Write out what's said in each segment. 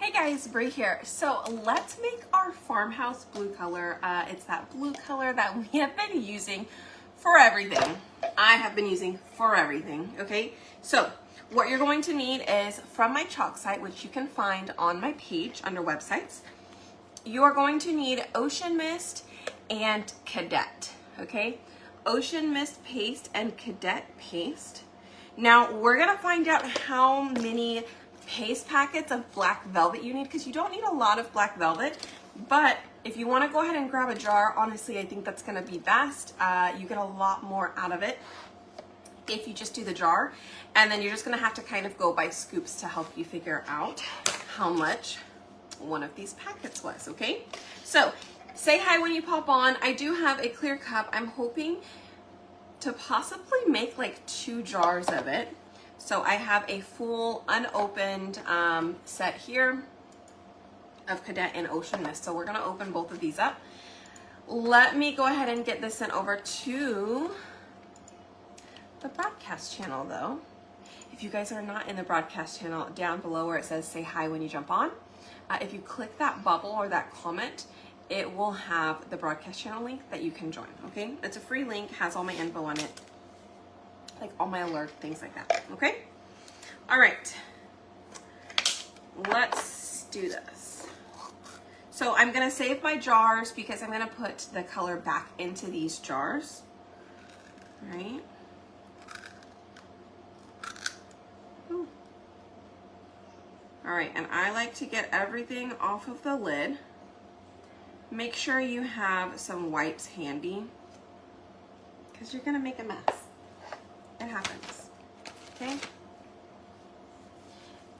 Hey guys, Bree here. So let's make our farmhouse blue color. It's that blue color that we have been using for everything. I have been using for everything, okay? So what you're going to need is from my chalk site, which you can find on my page under websites, you are going to need Ocean Mist and Cadet, okay? Ocean Mist paste and Cadet paste. Now we're gonna find out how many paste packets of black velvet you need, because you don't need a lot of black velvet, but if you want to go ahead and grab a jar, honestly I think that's going to be best. You get a lot more out of it if you just do the jar, and then you're just going to have to kind of go by scoops to help you figure out how much one of these packets was. Okay, so say hi when you pop on. I do have a clear cup. I'm hoping to possibly make like 2 jars of it. So I have a full unopened set here of Cadet and Ocean Mist. So we're gonna open both of these up. Let me go ahead and get this sent over to the broadcast channel though. If you guys are not in the broadcast channel, down below where it says say hi when you jump on, if you click that bubble or that comment, it will have the broadcast channel link that you can join, okay? It's a free link, has all my info on it, like all my alert, things like that, okay? All right, let's do this. So I'm gonna save my jars because I'm gonna put the color back into these jars, right? Ooh. All right, and I like to get everything off of the lid. Make sure you have some wipes handy because you're gonna make a mess. It happens, okay?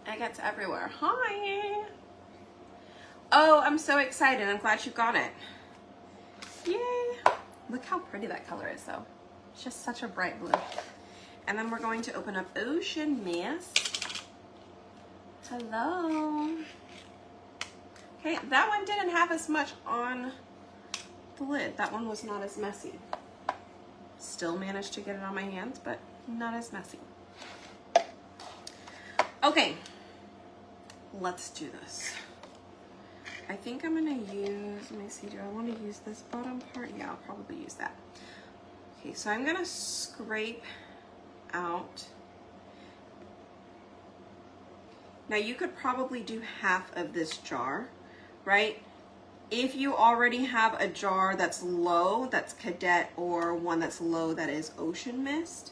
It gets everywhere. Hi. Oh, I'm so excited. I'm glad you got it. Yay. Look how pretty that color is though. It's just such a bright blue. And then we're going to open up Ocean Mist. Hello. Okay, that one didn't have as much on the lid. That one was not as messy. Still managed to get it on my hands, but not as messy. Okay, let's do this. I think I'm gonna use, let me see, do I want to use this bottom part? Yeah, I'll probably use that. Okay, so I'm gonna scrape out. Now you could probably do half of this jar, right? If you already have a jar that's low, that's Cadet, or one that's low that is Ocean Mist.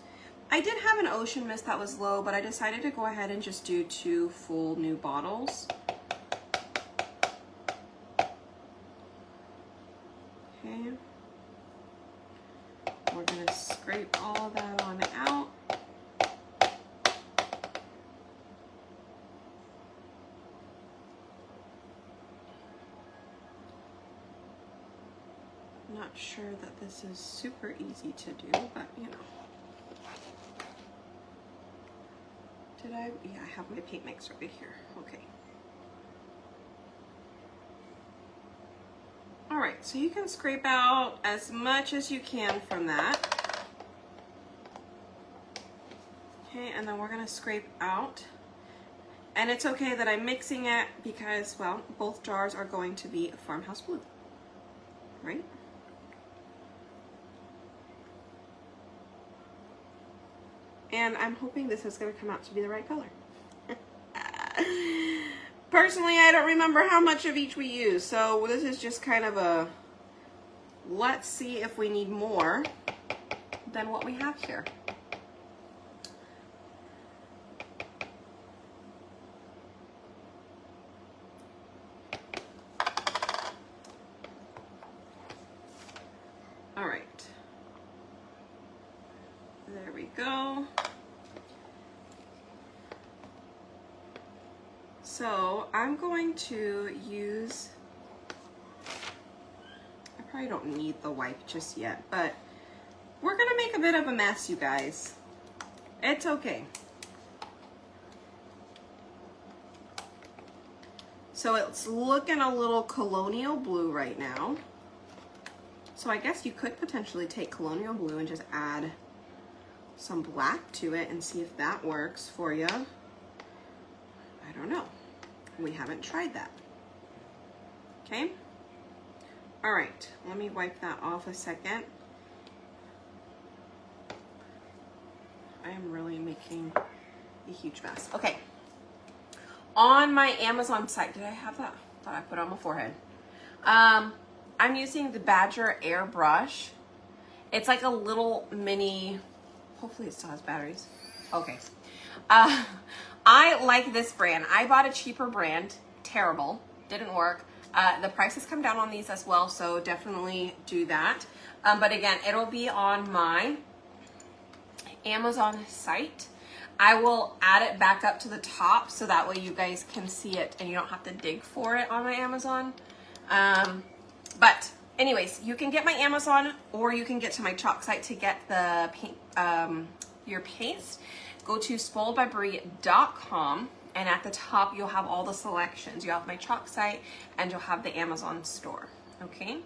I did have an Ocean Mist that was low, but I decided to go ahead and just do 2 full new bottles. Okay. We're gonna scrape all that on out. Not sure that this is super easy to do, but you know. Did I? Yeah, I have my paint mix right here. Okay. All right, so you can scrape out as much as you can from that. Okay, and then we're gonna scrape out. And it's okay that I'm mixing it because, well, both jars are going to be Farmhouse Blue, right? And I'm hoping this is going to come out to be the right color. Personally, I don't remember how much of each we use, so this is just kind of a, let's see if we need more than what we have here. All right. There we go. So I'm going to use, I probably don't need the wipe just yet, but we're gonna make a bit of a mess, you guys. It's okay. So it's looking a little colonial blue right now. So I guess you could potentially take colonial blue and just add some black to it and see if that works for you. I don't know. We haven't tried that. Okay? All right, let me wipe that off a second. I am really making a huge mess. Okay. On my Amazon site, did I have that? I thought I put it on my forehead. I'm using the Badger airbrush. It's like a little mini, hopefully it still has batteries. Okay. I like this brand. I bought a cheaper brand. Terrible. Didn't work. The prices come down on these as well, so definitely do that. But again, it'll be on my Amazon site. I will add it back up to the top so that way you guys can see it and you don't have to dig for it on my Amazon. But anyways, you can get my Amazon or you can get to my chalk site to get the paint, your paste. Go to spoiledbybrie.com and at the top you'll have all the selections. You'll have my chalk site and you'll have the Amazon store. Okay.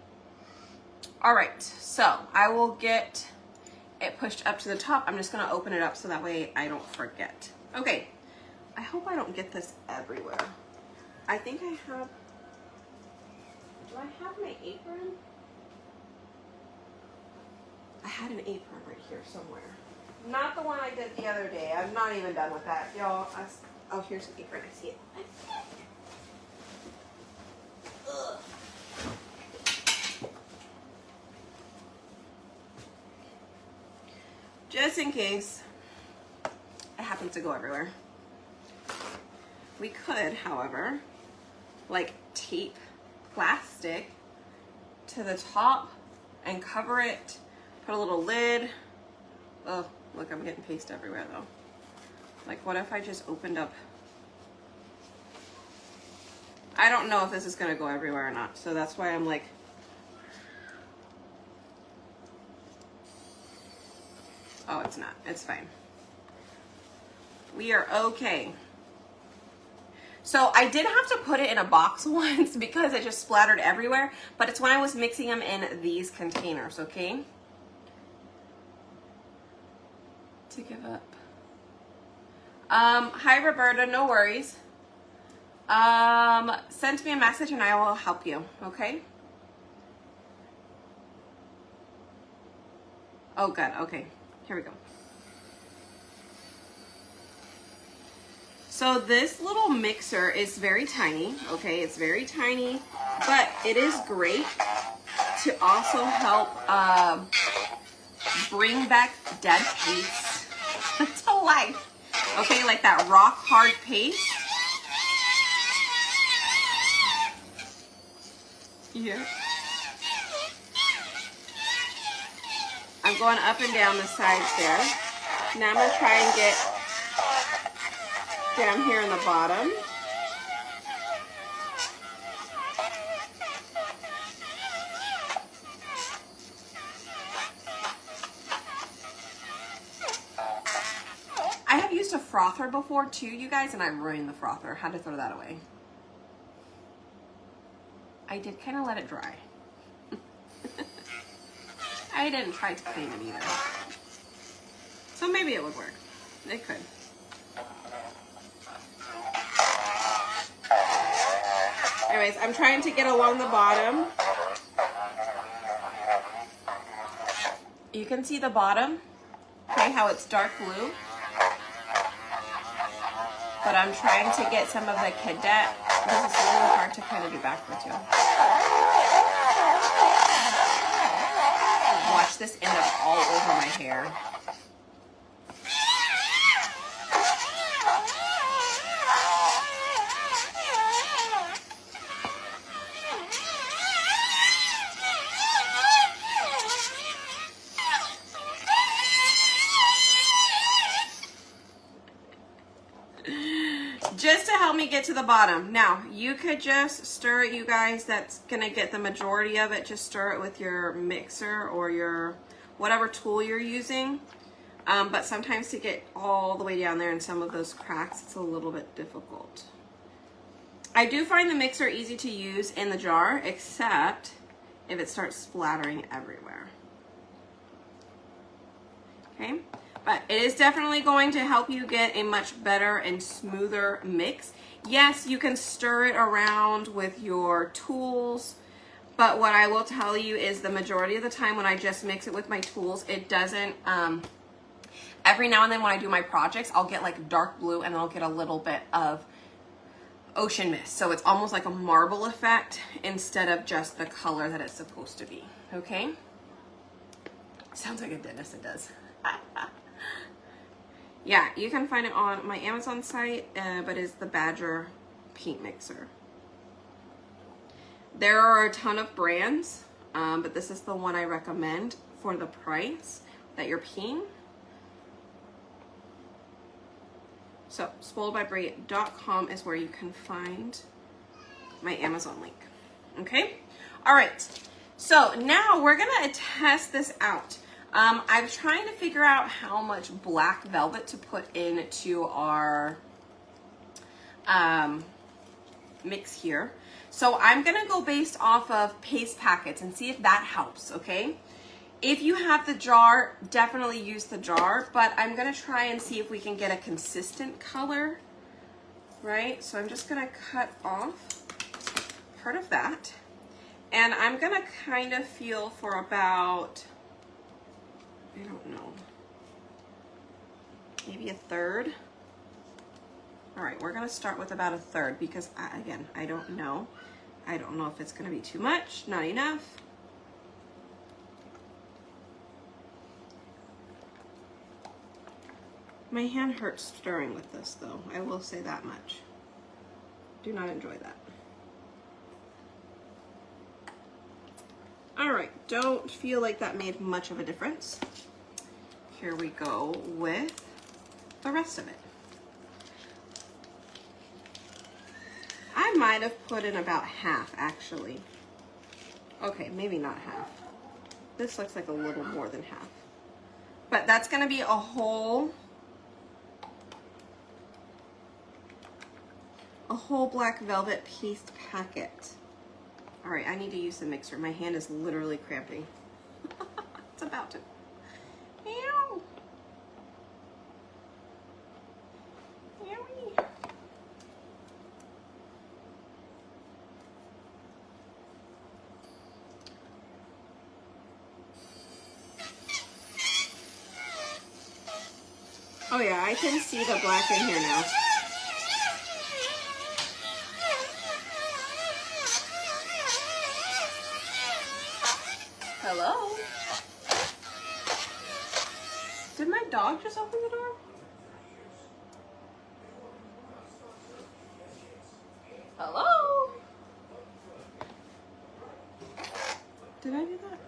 All right. So I will get it pushed up to the top. I'm just going to open it up so that way I don't forget. Okay. I hope I don't get this everywhere. I think I have, do I have my apron? I had an apron right here somewhere. Not the one I did the other day. I'm not even done with that. Y'all, oh, here's an apron. I see it. Ugh. Just in case it happens to go everywhere. We could, however, like tape plastic to the top and cover it, put a little lid. Oh, look, I'm getting paste everywhere though. Like, what if I just opened up? I don't know if this is gonna go everywhere or not, so that's why I'm like, oh, it's not. It's fine. We are okay. So I did have to put it in a box once because it just splattered everywhere, but it's when I was mixing them in these containers, okay? To give up. Hi, Roberta. No worries. Send me a message and I will help you, okay? Oh, good. Okay. Here we go. So this little mixer is very tiny, okay? It's very tiny, but it is great to also help bring back dead paste to life. Okay, like that rock hard paste. Yeah. I'm going up and down the sides there. Now I'm going to try and get down here in the bottom. I have used a frother before too, you guys, and I ruined the frother. Had to throw that away. I did kind of let it dry. I didn't try to clean it either. So maybe it would work. It could. Anyways, I'm trying to get along the bottom. You can see the bottom, okay, how it's dark blue. But I'm trying to get some of the cadet. This is really hard to kind of do backwards, y'all. Watch this end up all over my hair. Just to help me get to the bottom. Now, you could just stir it, you guys. That's gonna get the majority of it. Just stir it with your mixer or your whatever tool you're using. But sometimes to get all the way down there in some of those cracks, it's a little bit difficult. I do find the mixer easy to use in the jar, except if it starts splattering everywhere. Okay? But it is definitely going to help you get a much better and smoother mix. Yes, you can stir it around with your tools, but what I will tell you is the majority of the time when I just mix it with my tools, it doesn't, every now and then when I do my projects, I'll get like dark blue and then I'll get a little bit of ocean mist. So it's almost like a marble effect instead of just the color that it's supposed to be, okay? Sounds like a dentist, it does. Yeah, you can find it on my Amazon site, but it's the Badger paint mixer. There are a ton of brands, but this is the one I recommend for the price that you're paying. So spoiledbybrie.com is where you can find my Amazon link. Okay? All right. So now we're gonna test this out. I'm trying to figure out how much black velvet to put into our mix here. So I'm gonna go based off of paste packets and see if that helps, okay? If you have the jar, definitely use the jar, but I'm gonna try and see if we can get a consistent color, right? So I'm just gonna cut off part of that. And I'm gonna kind of feel for about, I don't know, maybe a third. All right, we're gonna start with about a third because again, I don't know. I don't know if it's gonna be too much, not enough. My hand hurts stirring with this though, I will say that much. Do not enjoy that. All right, don't feel like that made much of a difference. Here we go with the rest of it. I might have put in about half actually. Okay, maybe not half. This looks like a little more than half. But that's gonna be a whole black velvet paste packet. All right, I need to use the mixer. My hand is literally cramping. It's about to. Ew. Ew. Oh yeah, I can see the black in here now. Hello? Did my dog just open the door? Hello? Did I do that?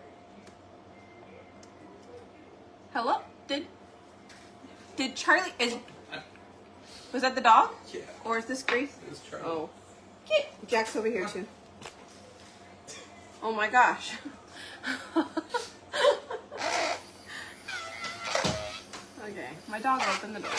Hello? Did Charlie, was that the dog? Yeah. Or is this Grace? It was Charlie. Oh. Okay. Jack's over here too. Oh my gosh. Okay, my dog opened the door.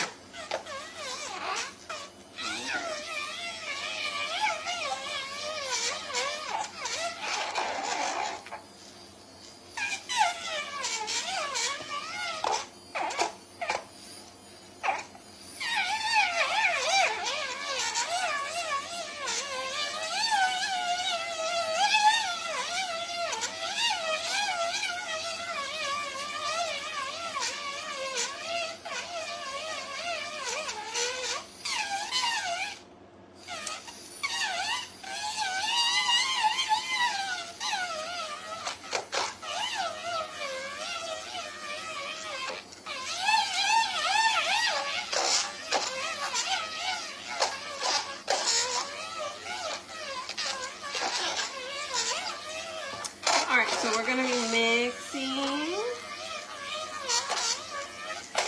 So we're gonna be mixing.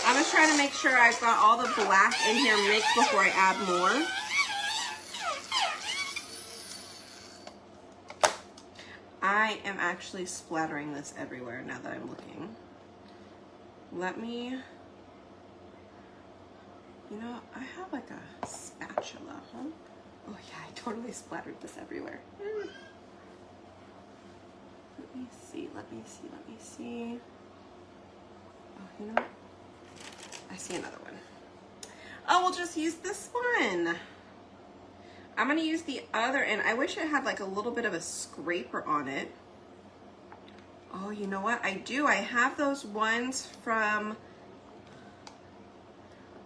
I'm just trying to make sure I've got all the black in here mixed before I add more. I am actually splattering this everywhere now that I'm looking. Let me, you know, I have like a spatula, huh? Oh yeah, I totally splattered this everywhere. Let me see. Oh, you know what? I see another one. Oh, we'll just use this one. I'm gonna use the other end. I wish it had like a little bit of a scraper on it. Oh, you know what? I do. I have those ones from,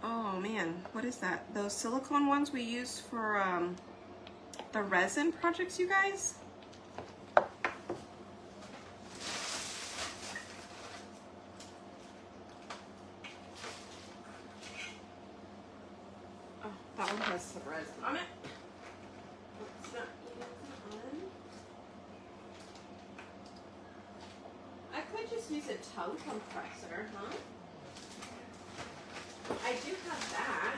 oh man, what is that? Those silicone ones we use for the resin projects, you guys. Oh, that one has some resin on it. Let's not use that one. I could just use a tongue compressor, huh? I do have that.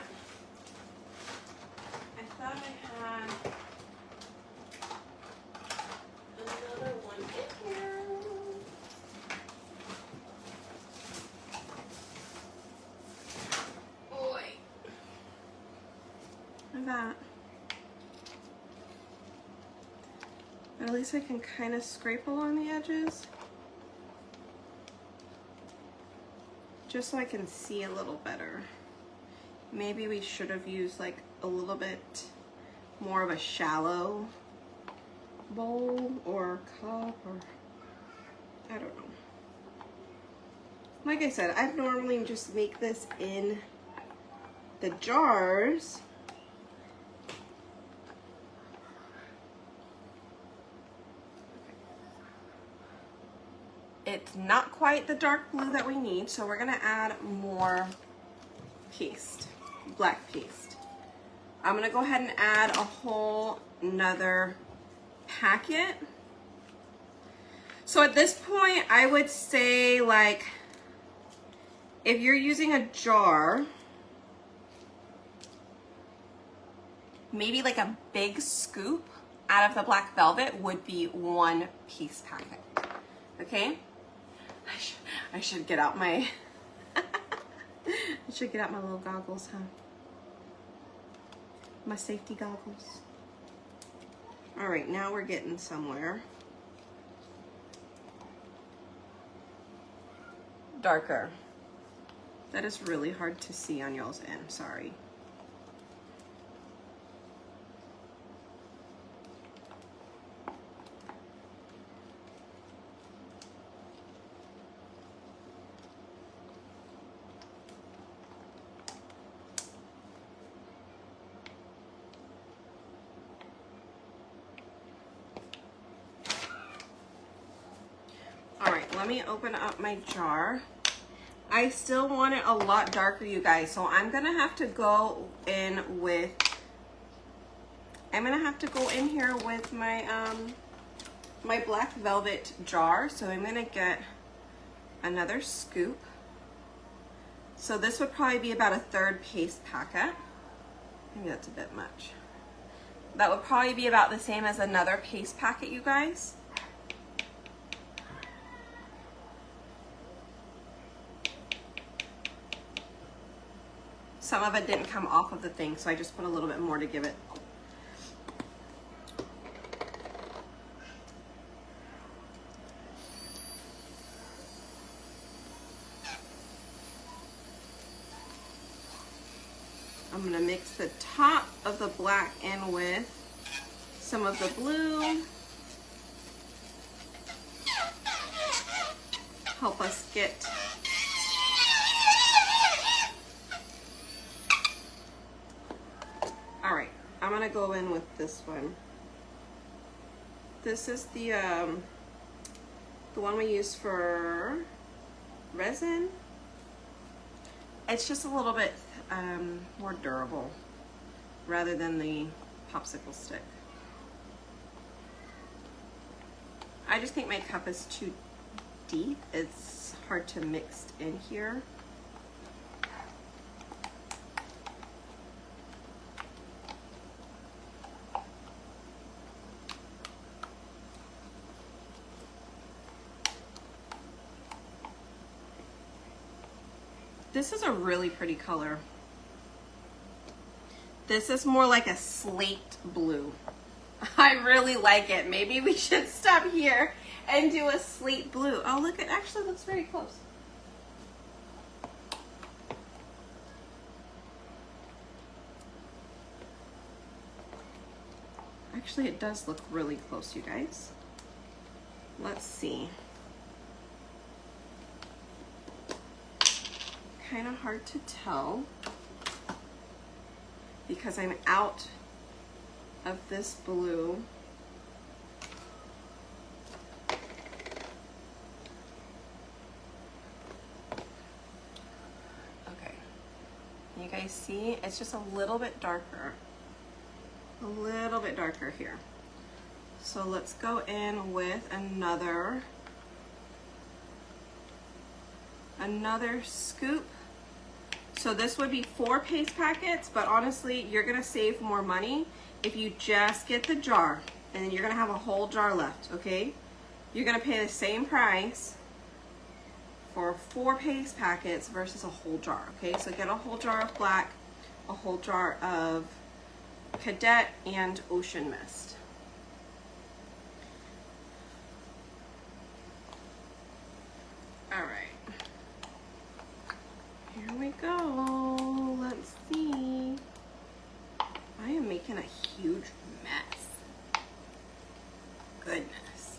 I thought I had another one in here. Boy. Look at that. But at least I can kind of scrape along the edges. Just so I can see a little better. Maybe we should have used like a little bit more of a shallow bowl or cup, or I don't know. Like I said, I normally just make this in the jars. It's not quite the dark blue that we need, so we're gonna add more paste, black paste. I'm gonna go ahead and add a whole nother packet. So at this point, I would say, like, if you're using a jar, maybe like a big scoop out of the black velvet would be 1 piece packet, okay? I should get out my I should get out my little goggles, huh? My safety goggles. All right, now we're getting somewhere. Darker. That is really hard to see on y'all's end, sorry. Let me open up my jar. I still want it a lot darker, you guys, so I'm gonna have to go in with, I'm gonna have to go in here with my my black velvet jar. So I'm gonna get another scoop. So this would probably be about a 1/3 paste packet. Maybe that's a bit much. That would probably be about the same as another paste packet, you guys. Some of it didn't come off of the thing, so I just put a little bit more to give it. I'm gonna mix the top of the black in with some of the blue. Help us get I'm gonna go in with this one. This is the one we use for resin. It's just a little bit more durable rather than the popsicle stick. I just think my cup is too deep. It's hard to mix in here. This is a really pretty color. This is more like a slate blue. I really like it. Maybe we should stop here and do a slate blue. Oh, look, it actually looks very close. Actually, it does look really close, you guys. Let's see. Kind of hard to tell because I'm out of this blue. Okay, you guys see? It's just a little bit darker. A little bit darker here. So let's go in with another scoop. So this would be 4 paste packets, but honestly, you're gonna save more money if you just get the jar, and then you're gonna have a whole jar left, okay? You're gonna pay the same price for 4 paste packets versus a whole jar, okay? So get a whole jar of black, a whole jar of Cadet, and Ocean Mist. All right. Here we go. Let's see. I am making a huge mess. Goodness.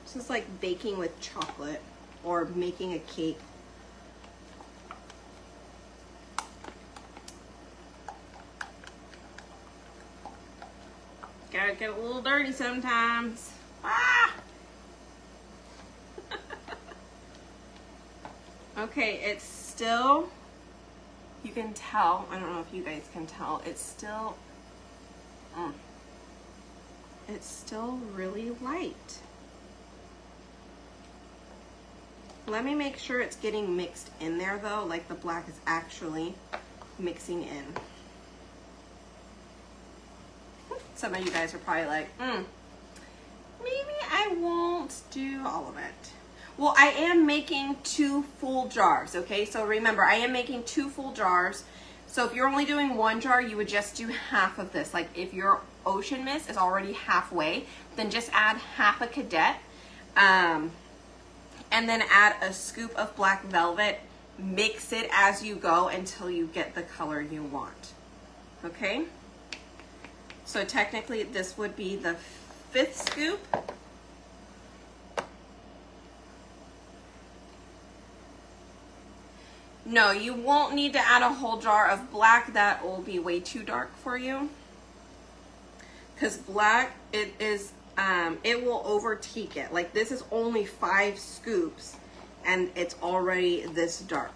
This is like baking with chocolate or making a cake. Gotta get a little dirty sometimes. Ah! Okay, it's still, you can tell, I don't know if you guys can tell, it's still really light. Let me make sure it's getting mixed in there though, like the black is actually mixing in. Some of you guys are probably like, maybe I won't do all of it. Well, I am making 2 full jars, okay? So remember, I am making 2 full jars. So if you're only doing 1 jar, you would just do half of this. Like if your Ocean Mist is already halfway, then just add half a Cadet, and then add a scoop of Black Velvet. Mix it as you go until you get the color you want, okay? So technically this would be the 5th scoop. No, you won't need to add a whole jar of black. That will be way too dark for you. Because black, it will overtake it. Like this is only 5 scoops and it's already this dark.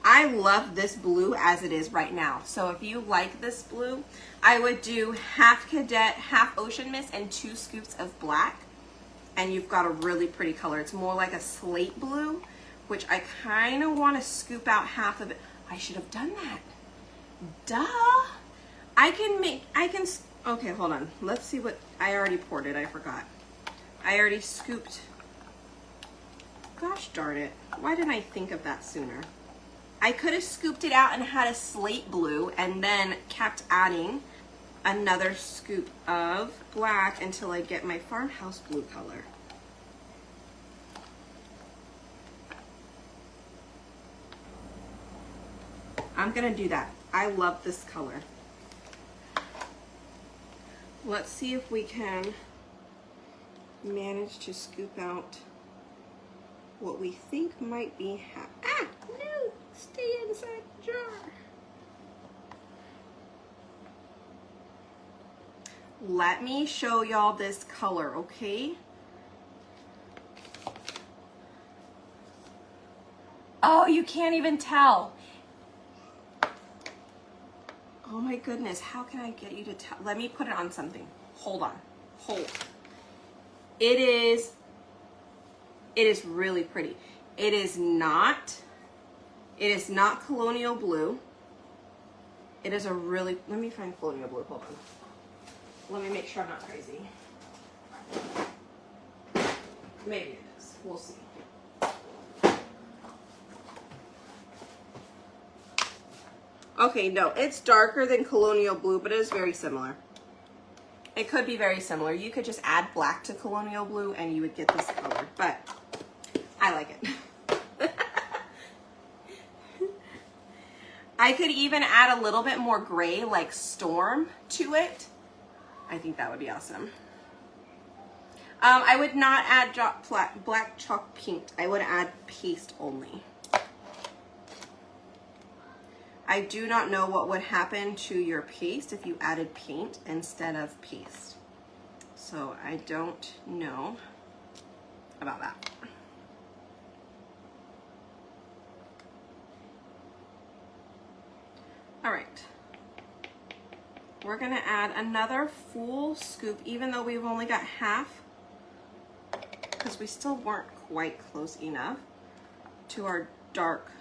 I love this blue as it is right now. So if you like this blue, I would do half Cadet, half Ocean Mist, and 2 scoops of black. And you've got a really pretty color. It's more like a slate blue, which I kind of want to scoop out half of it. I should have done that. Duh. Okay, hold on. Let's see what, I already poured it, I forgot. I already scooped. Gosh darn it. Why didn't I think of that sooner? I could have scooped it out and had a slate blue and then kept adding another scoop of black until I get my Farmhouse Blue color. I'm gonna do that. I love this color. Let's see if we can manage to scoop out what we think might be no! Stay inside the jar. Let me show y'all this color, okay? Oh, you can't even tell. Oh my goodness, how can I get you to tell? Let me put it on something. Hold on, hold. It is really pretty. It is not Colonial Blue. It is a really, let me find Colonial Blue, hold on. Let me make sure I'm not crazy. Maybe it is, we'll see. Okay, no, it's darker than Colonial Blue, but it is very similar. It could be very similar. You could just add black to Colonial Blue and you would get this color, but I like it. I could even add a little bit more gray like Storm to it. I think that would be awesome. I would not add black chalk paint. I would add paste only. I do not know what would happen to your paste if you added paint instead of paste. So I don't know about that. All right. We're gonna add another full scoop, even though we've only got half, because we still weren't quite close enough to our dark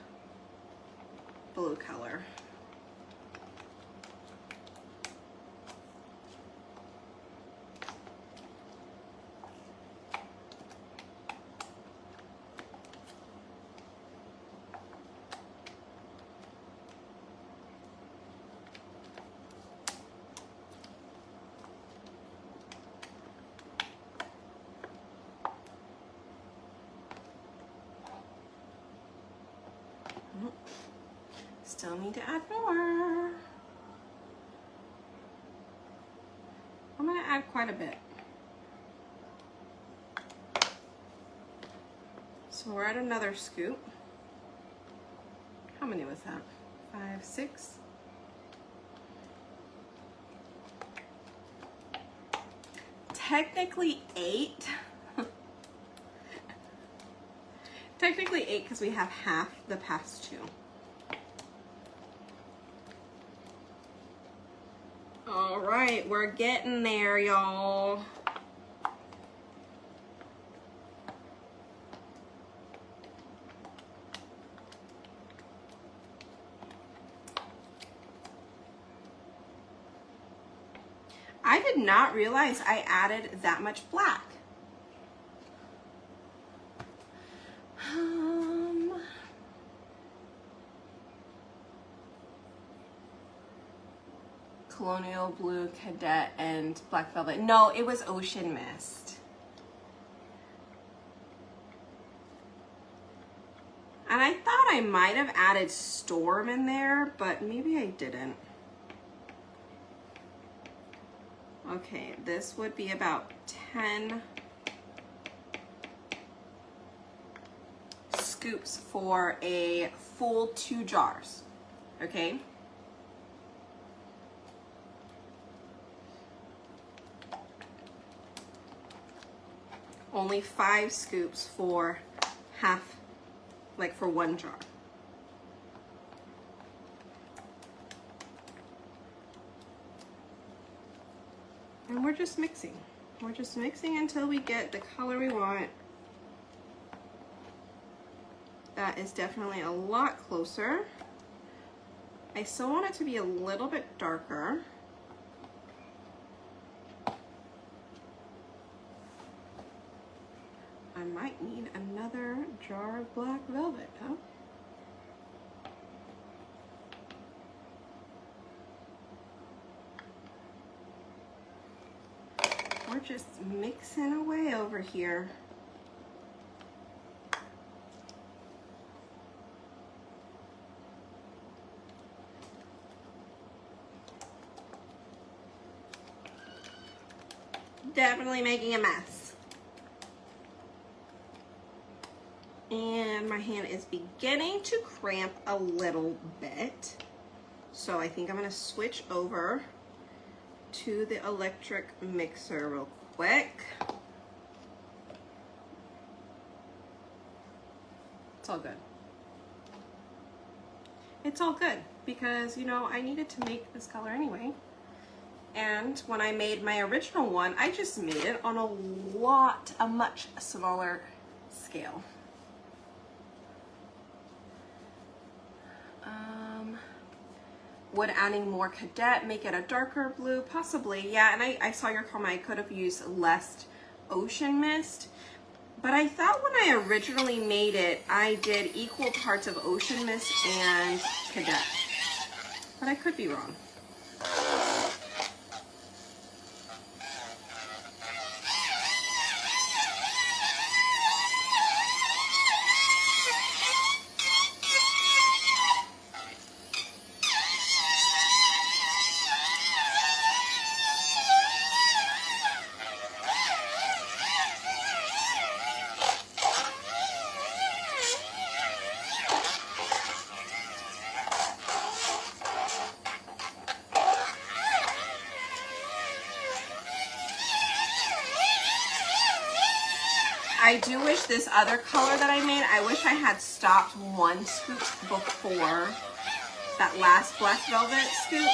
blue color. Still need to add more. I'm gonna add quite a bit. So we're at another scoop. How many was that? 5, 6. Technically 8. Technically 8 because we have half the past 2. All right, we're getting there, y'all. I did not realize I added that much black. Colonial Blue, Cadet, and Black Velvet. No, it was Ocean Mist. And I thought I might have added Storm in there, but maybe I didn't. Okay, this would be about 10 scoops for a full 2 jars, okay? Only 5 scoops for half, like for 1 jar. And we're just mixing. We're just mixing until we get the color we want. That is definitely a lot closer. I still want it to be a little bit darker. I might need another jar of Black Velvet, huh? We're just mixing away over here. Definitely making a mess. And my hand is beginning to cramp a little bit. So I think I'm gonna switch over to the electric mixer real quick. It's all good. It's all good because, you know, I needed to make this color anyway. And when I made my original one, I just made it on a much smaller scale. Would adding more Cadet make it a darker blue? Possibly, yeah. And I saw your comment, I could have used less Ocean Mist. But I thought when I originally made it, I did equal parts of Ocean Mist and Cadet. But I could be wrong. I do wish this other color that I made, I wish I had stopped one scoop before that last black velvet scoop.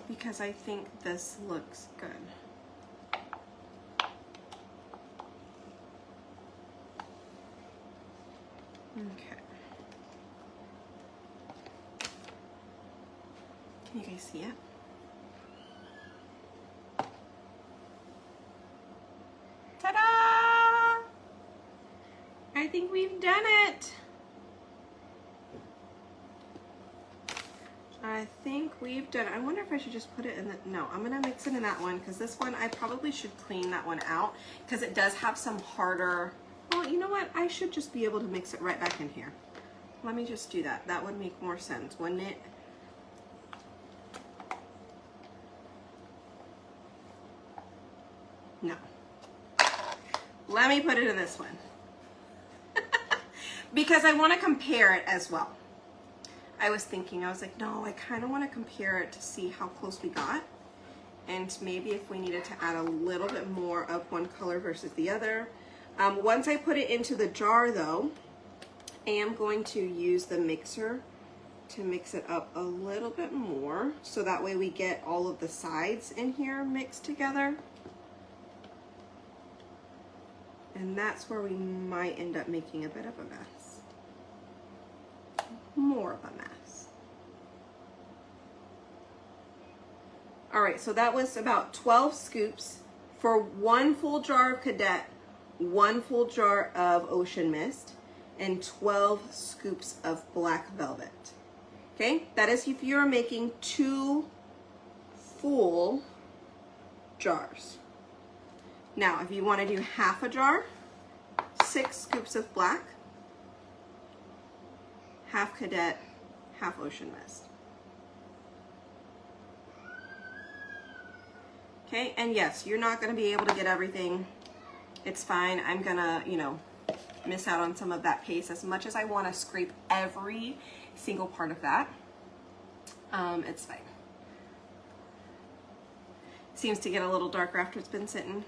Because I think this looks good. Okay. Can you guys see it? Ta-da! I think we've done it. I think we've done it. I wonder if I should just put it in the, no, I'm gonna mix it in that one because this one, I probably should clean that one out because it does have some harder, well, you know what? I should just be able to mix it right back in here. Let me just do that. That would make more sense, wouldn't it? No. Let me put it in this one. Because I want to compare it as well. I was thinking, I was like, no, I kind of want to compare it to see how close we got. And maybe if we needed to add a little bit more of one color versus the other. Once I put it into the jar though, I am going to use the mixer to mix it up a little bit more. So that way we get all of the sides in here mixed together. And that's where we might end up making a bit of a mess. More of a mess. All right, so that was about 12 scoops for 1 full jar of Cadet, 1 full jar of Ocean Mist, and 12 scoops of Black Velvet. Okay, that is if you're making 2 full jars. Now, if you want to do half a jar, 6 scoops of black, half Cadet, half Ocean Mist. Okay, and yes, you're not going to be able to get everything. It's fine. I'm going to, you know, miss out on some of that paste as much as I want to scrape every single part of that. It's fine. Seems to get a little darker after it's been sitting.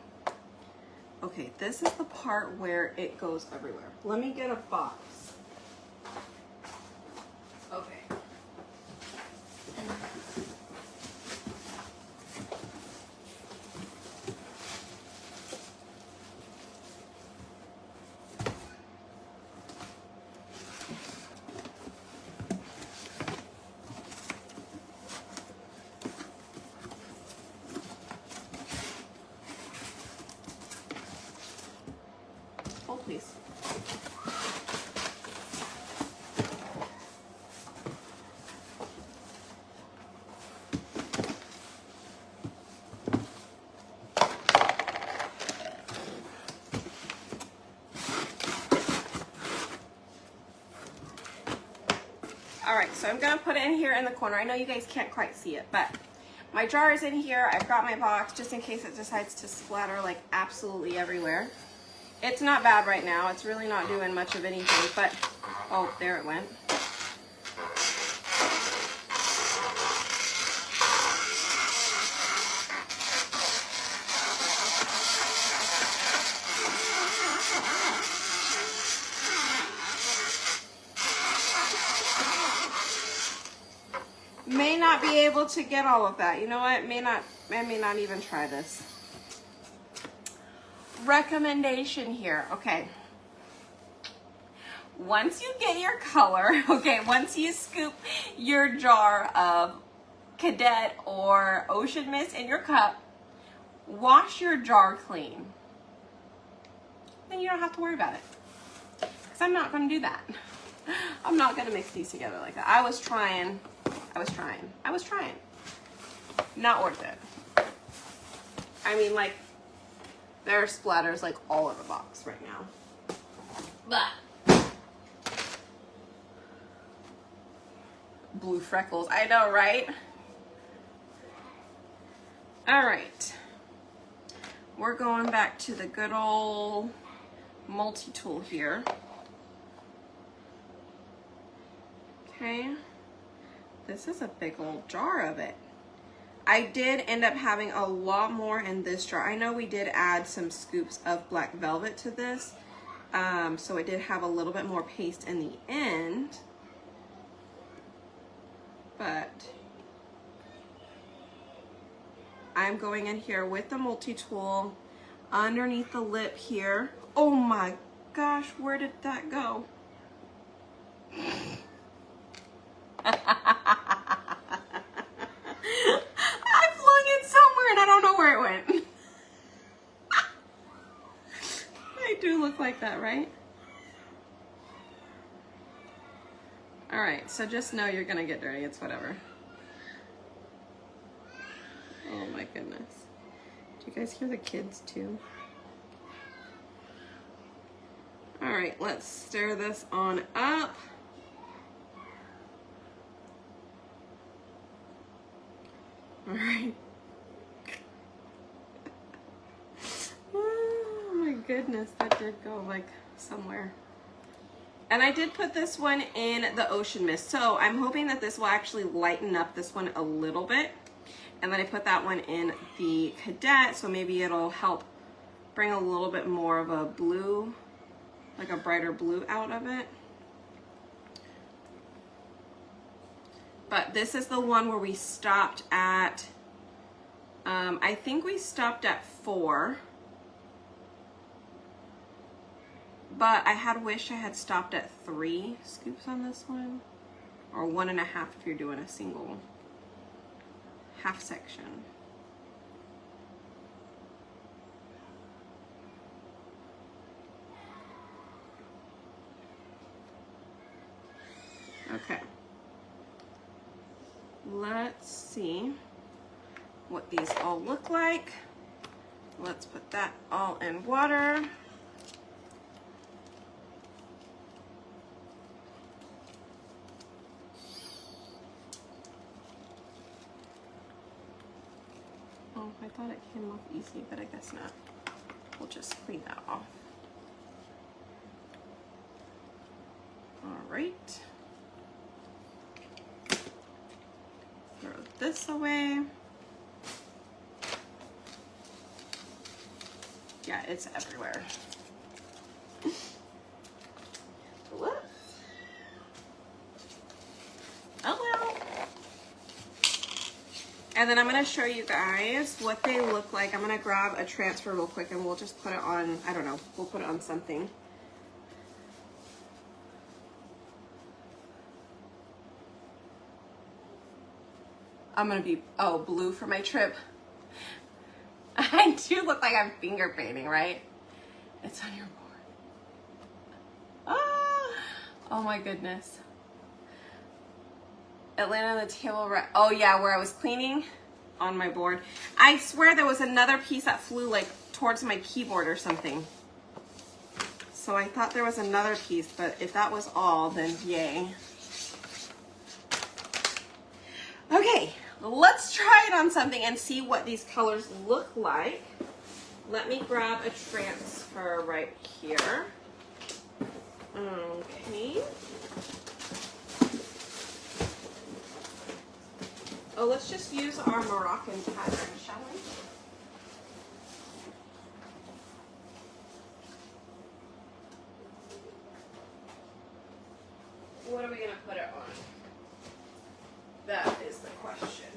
Okay, this is the part where it goes everywhere. Let me get a box. Okay. Hold, please. All right, so I'm gonna put it in here in the corner. I know you guys can't quite see it, but my jar is in here. I've got my box just in case it decides to splatter like absolutely everywhere. It's not bad right now. It's really not doing much of anything, but, oh, there it went. May not be able to get all of that. You know what? I may not even try this. Recommendation here. Okay. Once you get your color, okay, once you scoop your jar of Cadet or Ocean Mist in your cup, wash your jar clean. Then you don't have to worry about it. Because I'm not going to do that. I'm not going to mix these together like that. I was trying. Not worth it. I mean, like, there are splatters like all over the box right now. But blue freckles. I know, right? All right. We're going back to the good old multi-tool here. Okay, this is a big old jar of it. I did end up having a lot more in this jar. I know we did add some scoops of black velvet to this, so it did have a little bit more paste in the end, but I'm going in here with the multi-tool underneath the lip here. Oh my gosh, where did that go? I flung it somewhere and I don't know where it went. I do look like that, right? All right, so just know you're gonna get dirty, it's whatever. Oh my goodness. Do you guys hear the kids too? All right, let's stir this on up. All right. Oh my goodness, that did go like somewhere. And I did put this one in the Ocean Mist, so I'm hoping that this will actually lighten up this one a little bit. And then I put that one in the Cadet, so maybe it'll help bring a little bit more of a blue, like a brighter blue out of it. But this is the one where we stopped at, I think we stopped at 4. But I had wished I had stopped at 3 scoops on this one, or 1.5 if you're doing a single half section. Okay. Let's see what these all look like. Let's put that all in water. Oh, I thought it came off easy, but I guess not. We'll just clean that off. All right. Throw this away. Yeah, it's everywhere. Whoops. Oh well. And then I'm going to show you guys what they look like. I'm going to grab a transfer real quick and we'll just put it on, I don't know, we'll put it on something. I'm going to be, oh, blue for my trip. I do look like I'm finger painting, right? It's on your board. Ah, oh my goodness. Atlanta on the table, right? Oh yeah, where I was cleaning on my board. I swear there was another piece that flew like towards my keyboard or something. So I thought there was another piece, but if that was all, then yay. Okay, let's try it on something and see what these colors look like. Let me grab a transfer right here. Okay. Oh, let's just use our Moroccan pattern, shall we? What are we going to put it on? That is the question.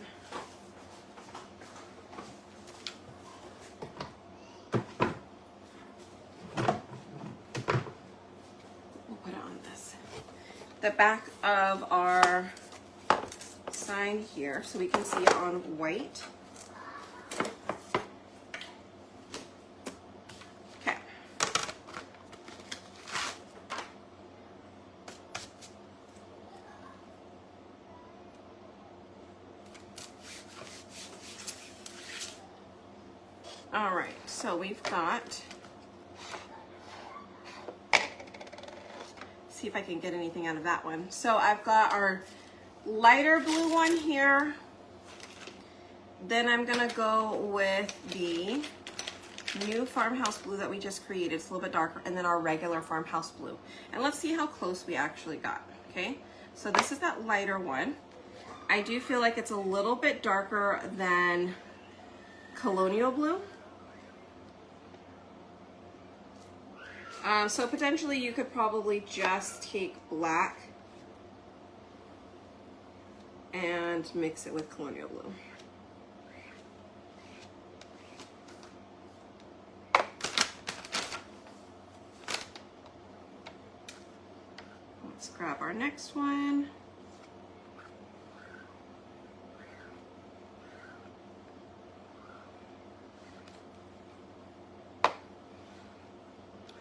We'll put it on this. The back of our sign here so we can see it on white. Okay. All right, so we've got, see if I can get anything out of that one. So I've got our lighter blue one here. Then I'm gonna go with the new Farmhouse Blue that we just created. It's a little bit darker, and then our regular Farmhouse Blue. And let's see how close we actually got, okay? So this is that lighter one. I do feel like it's a little bit darker than Colonial Blue. So potentially you could probably just take black and mix it with Colonial Blue. Let's grab our next one.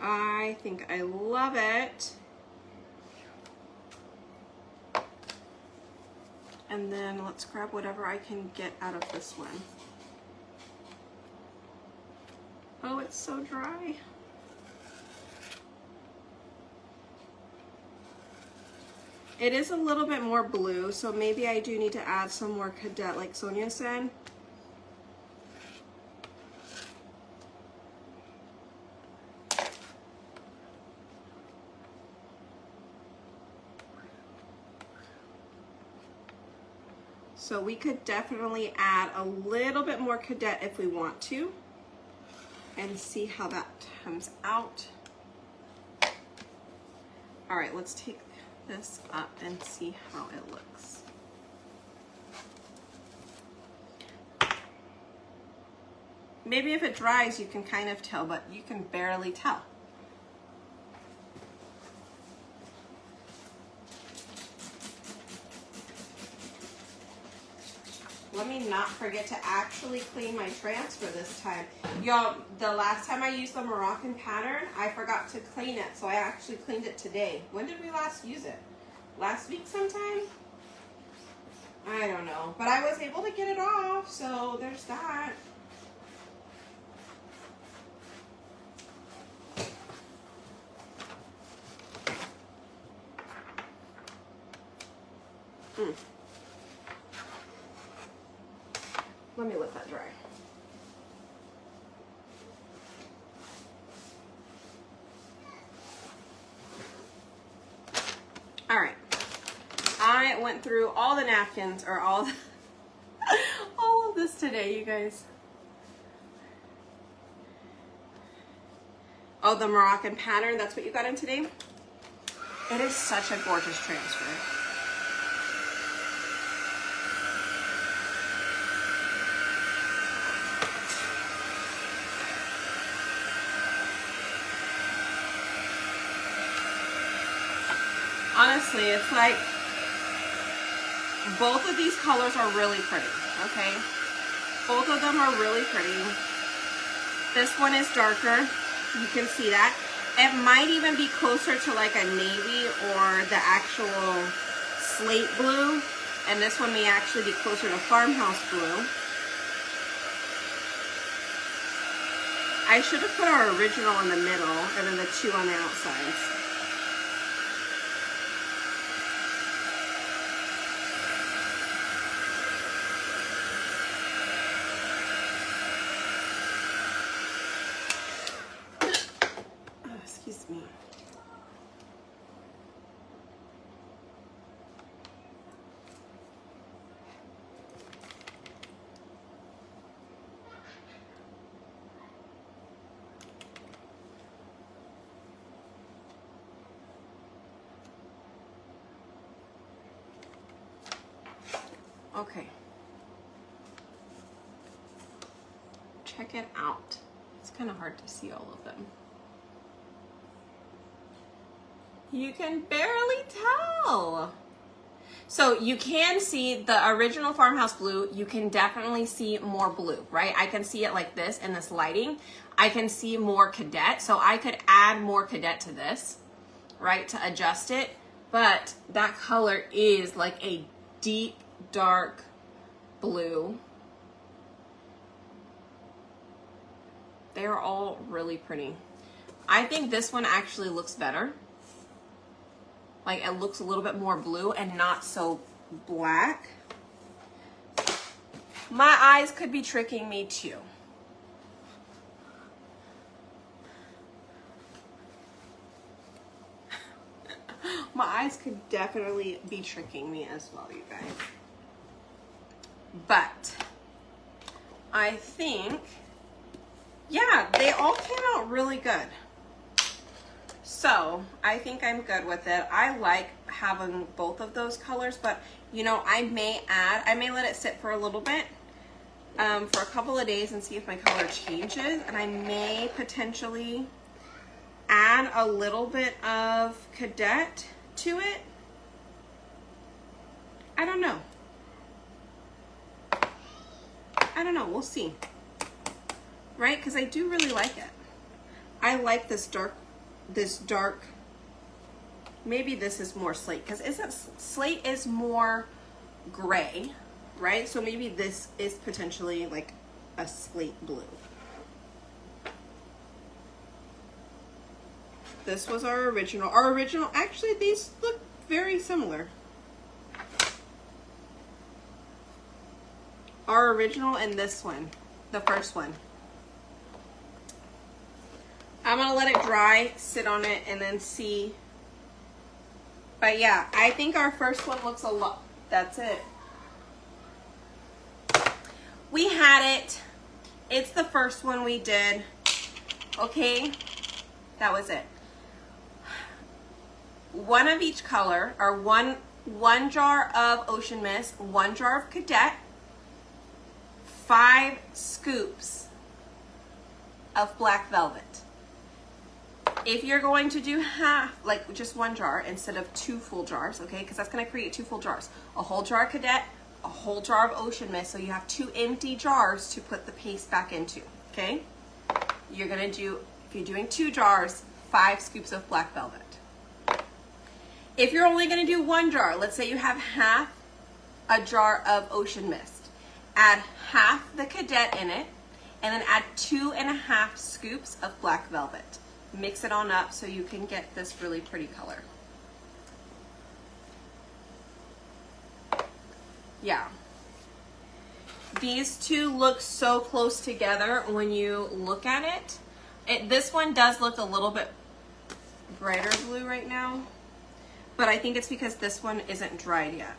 I think I love it. And then let's grab whatever I can get out of this one. Oh, it's so dry. It is a little bit more blue, so maybe I do need to add some more cadet like Sonia said. So we could definitely add a little bit more cadet if we want to, and see how that comes out. All right, let's take this up and see how it looks. Maybe if it dries, you can kind of tell, but you can barely tell. Let me not forget to actually clean my transfer this time. Y'all, the last time I used the Moroccan pattern, I forgot to clean it, so I actually cleaned it today. When did we last use it? Last week sometime? I don't know, but I was able to get it off, so there's that. Let me let that dry. All right, I went through all the napkins, or all of this today, you guys. Oh, the Moroccan pattern, that's what you got in today? It is such a gorgeous transfer. Honestly, it's like both of these colors are really pretty, okay? Both of them are really pretty. This one is darker, you can see that. It might even be closer to like a navy or the actual slate blue. And this one may actually be closer to Farmhouse Blue. I should have put our original in the middle and then the two on the outsides. Excuse me. Okay. Check it out. It's kind of hard to see all of them. You can barely tell. So you can see the original Farmhouse Blue. You can definitely see more blue, right? I can see it like this in this lighting. I can see more cadet. So I could add more cadet to this, right, to adjust it. But that color is like a deep, dark blue. They're all really pretty. I think this one actually looks better. Like it looks a little bit more blue and not so black. My eyes could be tricking me too. My eyes could definitely be tricking me as well, you guys. But I think, yeah, they all came out really good. So I think I'm good with it. I like having both of those colors, but you know, I may let it sit for a little bit, for a couple of days and see if my color changes. And I may potentially add a little bit of Cadet to it. I don't know. We'll see. Right? Because I do really like it. I like this dark, maybe this is more slate, because isn't slate is more gray, right? So maybe this is potentially like a slate blue. This was our original. Actually, these look very similar. Our original and this one, the first one. I'm gonna let it dry, sit on it, and then see. But yeah, I think our first one looks a lot. That's it. We had it. It's the first one we did. Okay, that was it. One of each color, or one jar of Ocean Mist, one jar of Cadet, 5 scoops of Black Velvet. If you're going to do half, like just one jar instead of 2 full jars, okay, because that's going to create 2 full jars. A whole jar of Cadet, a whole jar of Ocean Mist, so you have 2 empty jars to put the paste back into, okay? You're going to do, if you're doing 2 jars, 5 scoops of Black Velvet. If you're only going to do 1 jar, let's say you have half a jar of Ocean Mist. Add half the Cadet in it, and then add 2.5 scoops of Black Velvet. Mix it on up so you can get this really pretty color. Yeah. These two look so close together when you look at it. This one does look a little bit brighter blue right now, but I think it's because this one isn't dried yet.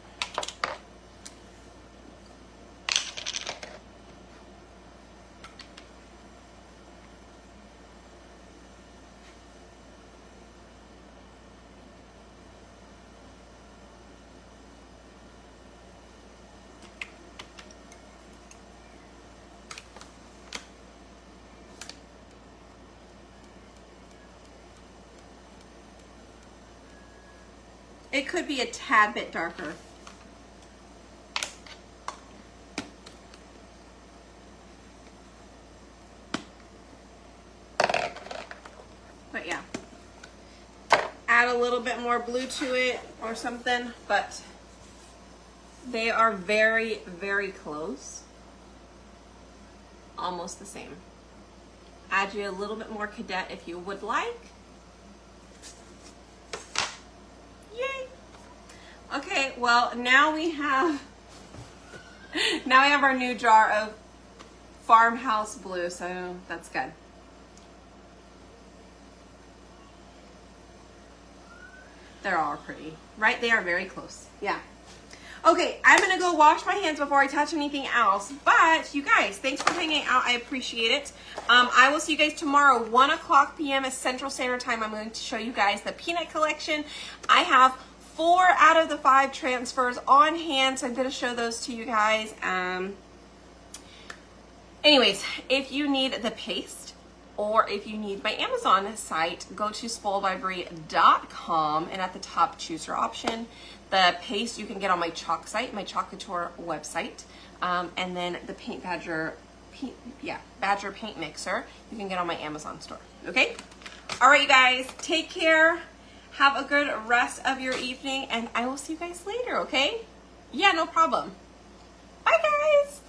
It could be a tad bit darker. But yeah, add a little bit more blue to it or something, but they are very, very close. Almost the same. Add you a little bit more Cadet if you would like. Yay! Okay, well now we have our new jar of Farmhouse Blue, so that's good. They're all pretty, right? They are very close. Yeah. Okay, I'm gonna go wash my hands before I touch anything else. But you guys, thanks for hanging out. I appreciate it. I will see you guys tomorrow, 1:00 p.m. Central Standard Time. I'm going to show you guys the peanut collection. I have 4 out of the 5 transfers on hand, so I'm going to show those to you guys. Anyways, if you need the paste or if you need my Amazon site, go to spoiledbybrie.com and at the top choose your option. The paste you can get on my chalk site, my Chalk Couture website, and then the Badger paint mixer you can get on my Amazon store. Okay? All right, you guys, take care. Have a good rest of your evening, and I will see you guys later, okay? Yeah, no problem. Bye, guys.